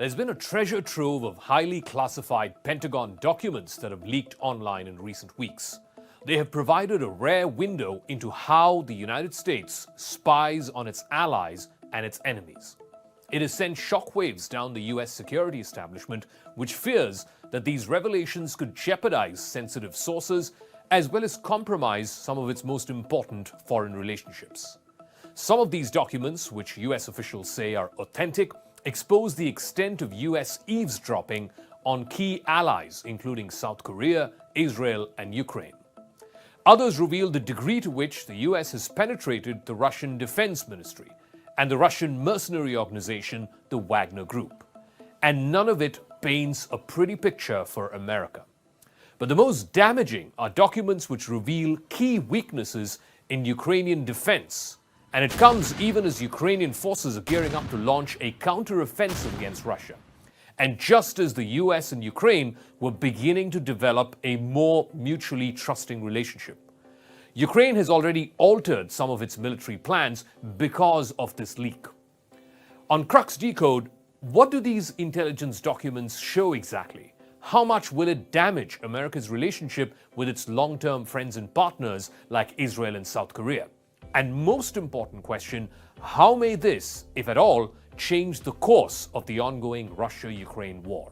There's been a treasure trove of highly classified Pentagon documents that have leaked online in recent weeks. They have provided a rare window into how the United States spies on its allies and its enemies. It has sent shockwaves down the US security establishment, which fears that these revelations could jeopardize sensitive sources as well as compromise some of its most important foreign relationships. Some of these documents, which US officials say are authentic, expose the extent of US eavesdropping on key allies, including South Korea, Israel, and Ukraine. Others reveal the degree to which the US has penetrated the Russian Defense Ministry and the Russian mercenary organization, the Wagner Group. And none of it paints a pretty picture for America. But the most damaging are documents which reveal key weaknesses in Ukrainian defense. And it comes even as Ukrainian forces are gearing up to launch a counter-offensive against Russia. And just as the US and Ukraine were beginning to develop a more mutually trusting relationship. Ukraine has already altered some of its military plans because of this leak. On Crux Decode, what do these intelligence documents show exactly? How much will it damage America's relationship with its long-term friends and partners like Israel and South Korea? And most important question, how may this, if at all, change the course of the ongoing Russia-Ukraine war?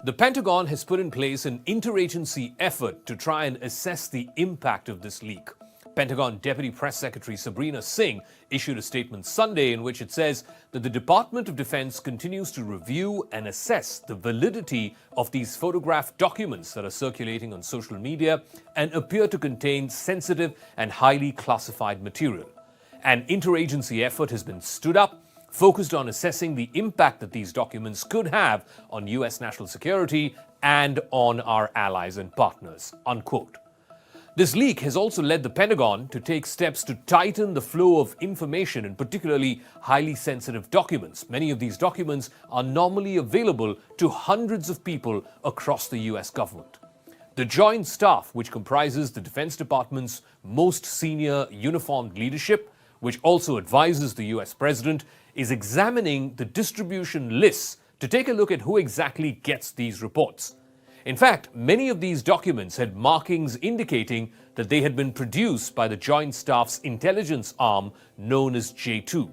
The Pentagon has put in place an interagency effort to try and assess the impact of this leak. Pentagon Deputy Press Secretary Sabrina Singh issued a statement Sunday in which it says that the Department of Defense continues to review and assess the validity of these photographed documents that are circulating on social media and appear to contain sensitive and highly classified material. An interagency effort has been stood up, focused on assessing the impact that these documents could have on US national security and on our allies and partners, unquote. This leak has also led the Pentagon to take steps to tighten the flow of information and particularly highly sensitive documents. Many of these documents are normally available to hundreds of people across the US government. The Joint Staff, which comprises the Defense Department's most senior uniformed leadership, which also advises the US President, is examining the distribution lists to take a look at who exactly gets these reports. In fact, many of these documents had markings indicating that they had been produced by the Joint Staff's intelligence arm known as J2.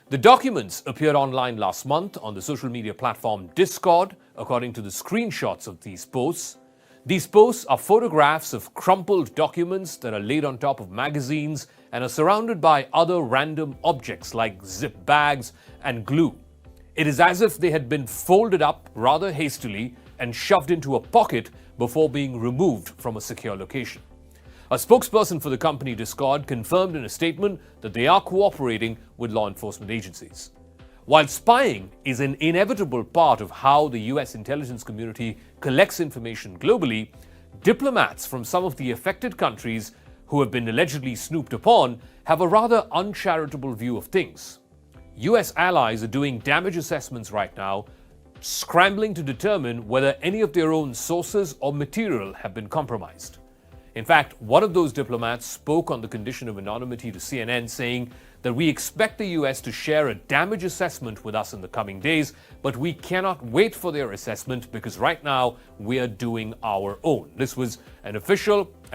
The documents appeared online last month on the social media platform Discord, according to the screenshots of these posts. These posts are photographs of crumpled documents that are laid on top of magazines and are surrounded by other random objects like zip bags and glue. It is as if they had been folded up rather hastily and shoved into a pocket before being removed from a secure location. A spokesperson for the company Discord confirmed in a statement that they are cooperating with law enforcement agencies. While spying is an inevitable part of how the US intelligence community collects information globally, diplomats from some of the affected countries who have been allegedly snooped upon have a rather uncharitable view of things. US allies are doing damage assessments right now, scrambling to determine whether any of their own sources or material have been compromised. In fact, one of those diplomats spoke on the condition of anonymity to CNN, saying that we expect the US to share a damage assessment with us in the coming days, but we cannot wait for their assessment because right now we are doing our own. This was an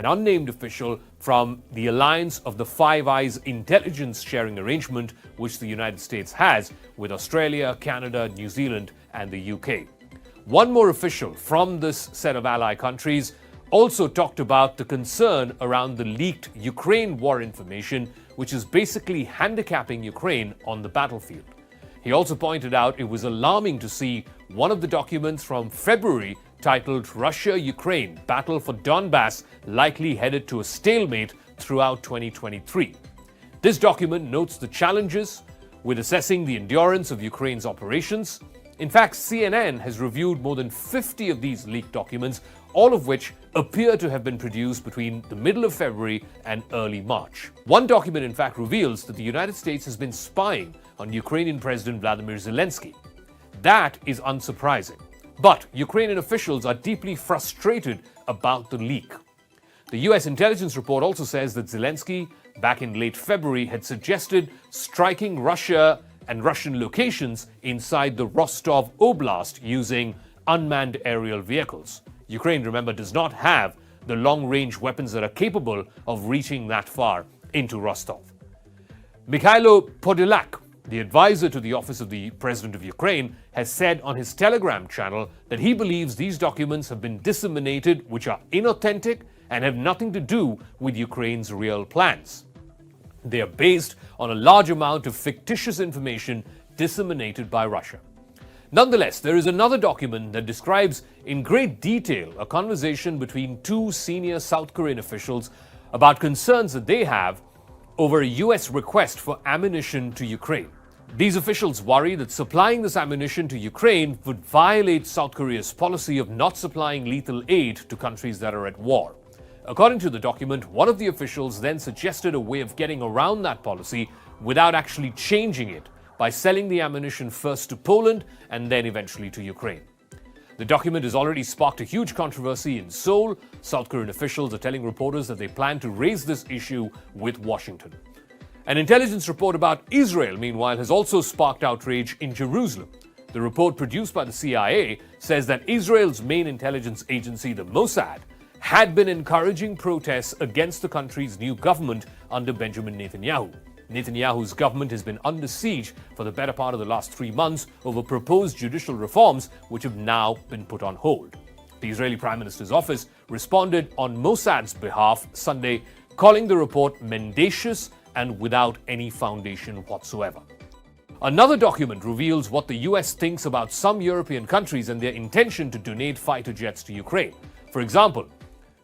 unnamed official from the Alliance of the Five Eyes intelligence sharing arrangement, which the United States has with Australia, Canada, New Zealand, and the UK. One more official from this set of ally countries also talked about the concern around the leaked Ukraine war information, which is basically handicapping Ukraine on the battlefield. He also pointed out it was alarming to see one of the documents from February titled Russia-Ukraine Battle for Donbass likely headed to a stalemate throughout 2023. This document notes the challenges with assessing the endurance of Ukraine's operations. In fact, CNN has reviewed more than 50 of these leaked documents, all of which appear to have been produced between the middle of February and early March. One document, in fact, reveals that the United States has been spying on Ukrainian President Vladimir Zelensky. That is unsurprising. But Ukrainian officials are deeply frustrated about the leak. The US intelligence report also says that Zelensky, back in late February, had suggested striking Russia and Russian locations inside the Rostov Oblast using unmanned aerial vehicles. Ukraine, remember, does not have the long-range weapons that are capable of reaching that far into Rostov. Mikhailo Podolyak, the advisor to the office of the president of Ukraine, has said on his Telegram channel that he believes these documents have been disseminated, which are inauthentic and have nothing to do with Ukraine's real plans. They are based on a large amount of fictitious information disseminated by Russia. Nonetheless, there is another document that describes in great detail a conversation between two senior South Korean officials about concerns that they have over a US request for ammunition to Ukraine. These officials worry that supplying this ammunition to Ukraine would violate South Korea's policy of not supplying lethal aid to countries that are at war. According to the document, one of the officials then suggested a way of getting around that policy without actually changing it by selling the ammunition first to Poland and then eventually to Ukraine. The document has already sparked a huge controversy in Seoul. South Korean officials are telling reporters that they plan to raise this issue with Washington. An intelligence report about Israel, meanwhile, has also sparked outrage in Jerusalem. The report produced by the CIA says that Israel's main intelligence agency, the Mossad, had been encouraging protests against the country's new government under Benjamin Netanyahu. Netanyahu's government has been under siege for the better part of the last 3 months over proposed judicial reforms which have now been put on hold. The Israeli Prime Minister's office responded on Mossad's behalf Sunday, calling the report mendacious and without any foundation whatsoever. Another document reveals what the US thinks about some European countries and their intention to donate fighter jets to Ukraine. For example,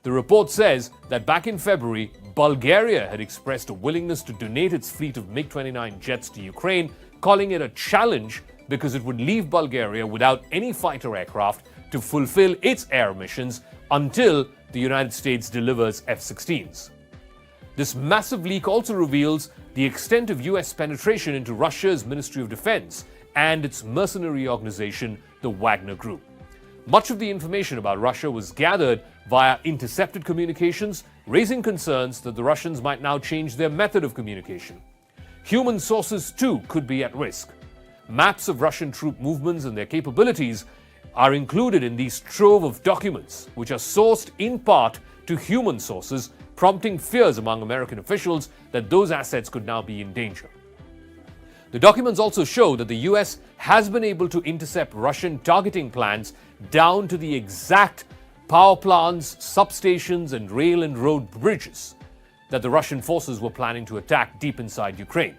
the report says that back in February, Bulgaria had expressed a willingness to donate its fleet of MiG-29 jets to Ukraine, calling it a challenge because it would leave Bulgaria without any fighter aircraft to fulfill its air missions until the United States delivers F-16s. This massive leak also reveals the extent of US penetration into Russia's Ministry of Defense and its mercenary organization, the Wagner Group. Much of the information about Russia was gathered via intercepted communications, raising concerns that the Russians might now change their method of communication. Human sources, too, could be at risk. Maps of Russian troop movements and their capabilities are included in these trove of documents, which are sourced in part to human sources, prompting fears among American officials that those assets could now be in danger. The documents also show that the US has been able to intercept Russian targeting plans down to the exact power plants, substations, and rail and road bridges that the Russian forces were planning to attack deep inside Ukraine.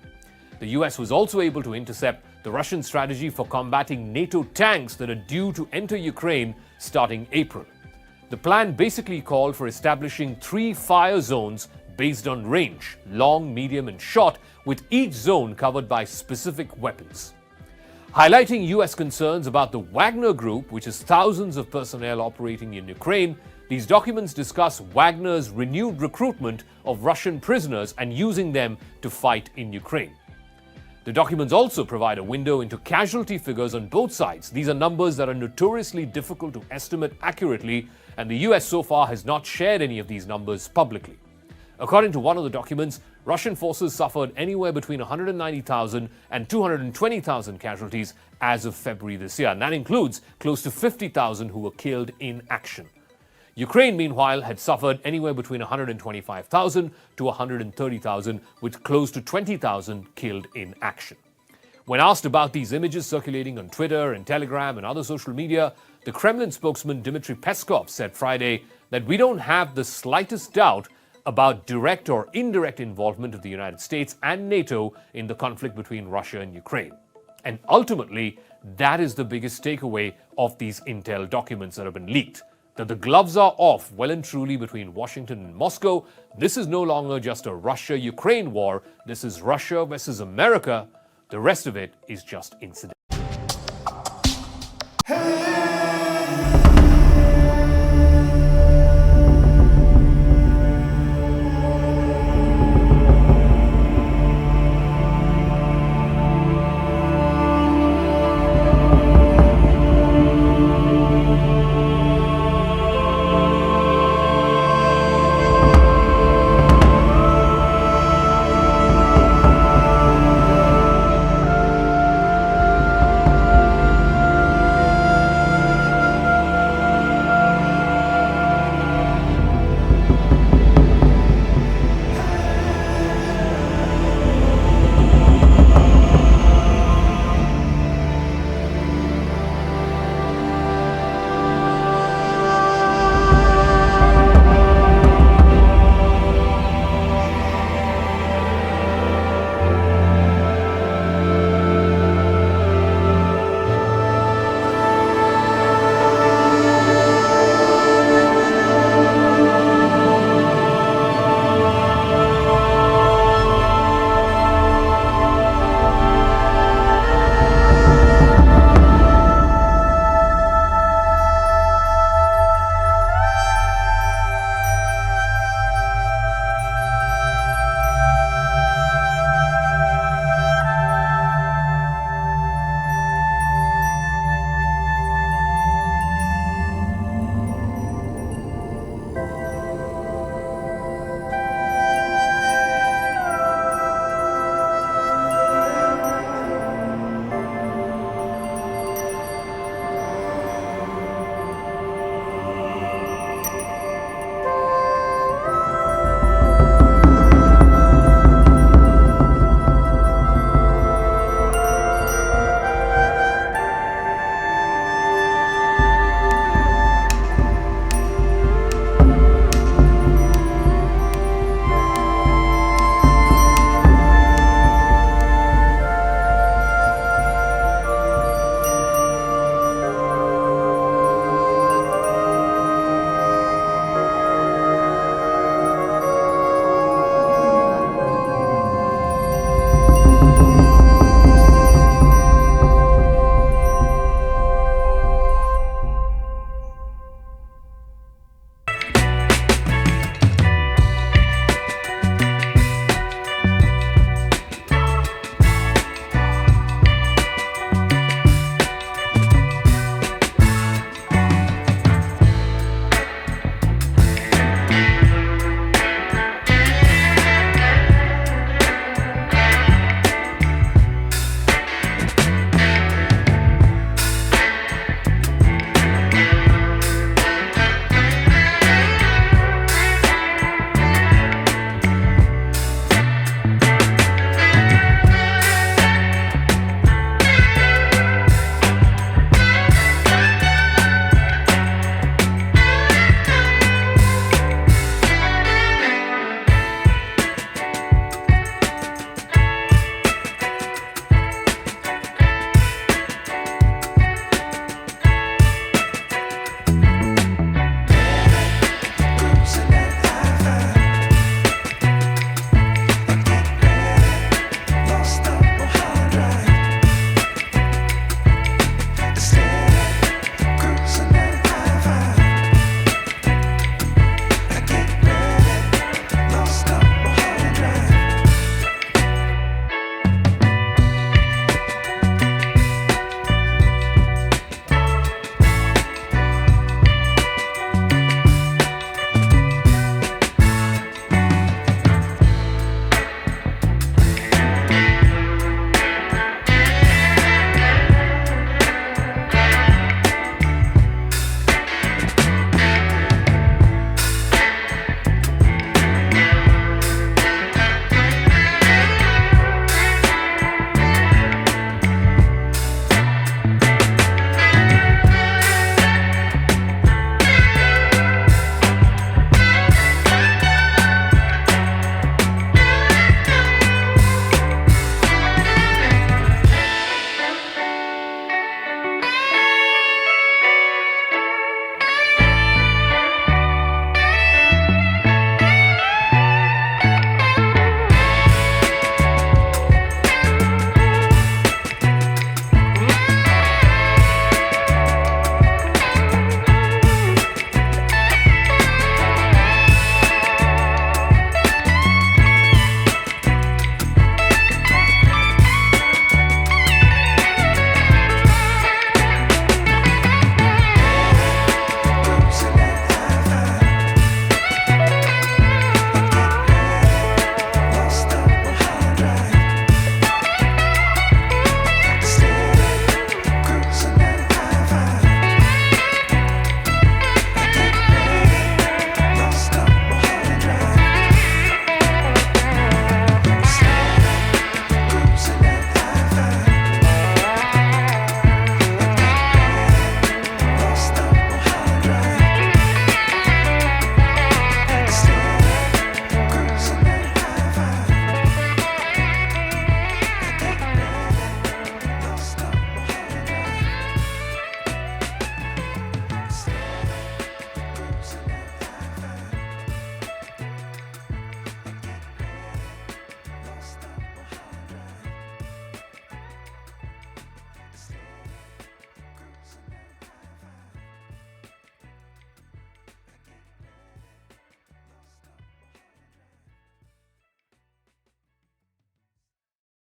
The US was also able to intercept the Russian strategy for combating NATO tanks that are due to enter Ukraine starting April. The plan basically called for establishing 3 fire zones based on range, long, medium, and short, with each zone covered by specific weapons. Highlighting US concerns about the Wagner Group, which has thousands of personnel operating in Ukraine, these documents discuss Wagner's renewed recruitment of Russian prisoners and using them to fight in Ukraine. The documents also provide a window into casualty figures on both sides. These are numbers that are notoriously difficult to estimate accurately, and the US so far has not shared any of these numbers publicly. According to one of the documents, Russian forces suffered anywhere between 190,000 and 220,000 casualties as of February this year, and that includes close to 50,000 who were killed in action. Ukraine, meanwhile, had suffered anywhere between 125,000 to 130,000, with close to 20,000 killed in action. When asked about these images circulating on Twitter and Telegram and other social media, the Kremlin spokesman Dmitry Peskov said Friday that we don't have the slightest doubt about direct or indirect involvement of the United States and NATO in the conflict between Russia and Ukraine. And ultimately, that is the biggest takeaway of these intel documents that have been leaked, that the gloves are off well and truly between Washington and Moscow. This is no longer just a Russia-Ukraine war. This is Russia versus America. The rest of it is just incidental.